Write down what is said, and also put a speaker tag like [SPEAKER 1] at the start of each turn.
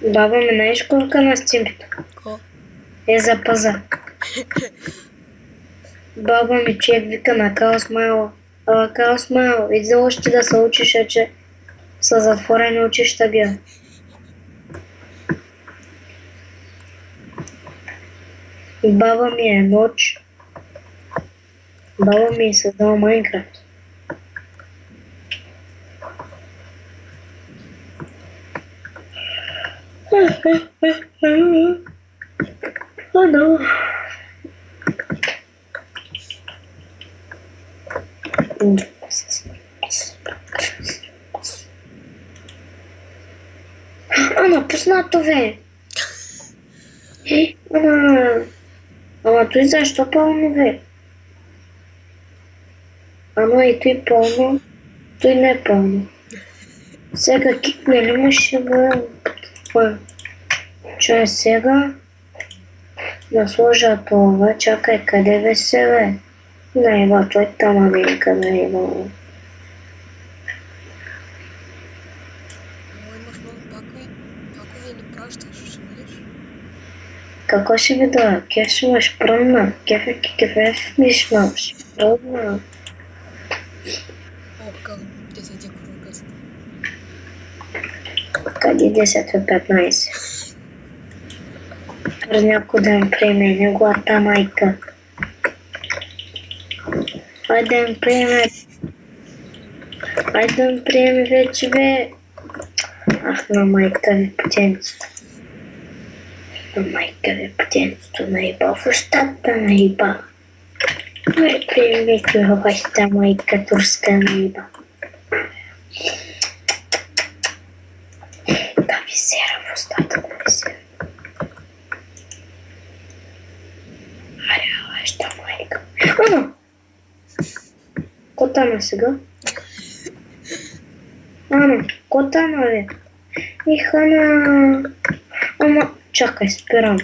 [SPEAKER 1] Баба ми знаеш колко на стимпито?
[SPEAKER 2] Ко?
[SPEAKER 1] Е за паза. Баба ми човек вика на Каос Майл. Ала Каос Майл, иди още да се учиш, че са затворени учища бия. Баба ми е ноч. Баба ми е създала Майнкрафт. Oh no. Ана, пуснато бе. Ама той защо пълно бе? Ама и той пълно, той не е пълно. Сега кикне ли му ще го... Чай сега да сложа това, чакай къде бе се бе? Наеба, той там Америка наеба.
[SPEAKER 2] Ой, имаш много пакове. Пакове не пращаш, ще видиш?
[SPEAKER 1] Какво ще ви да? Кеф ще имаш пръмна? Кеф миш имаш пръмна?
[SPEAKER 2] О, как 10 кругъст.
[SPEAKER 1] Къде 10 от 15? През някой ден приеме неговата майка. Айде да ме приеме вече бе. Ах, на майка ви потенцето. На майка ви потенцето наеба в устата наеба. Ме приемете във вашата майка турска наеба. Да ви сера в устата, да ви сера. Аре, вашата майка. Ано! Котана сега? Ано, котана бе. Ихана. Ама, чакай, спирам.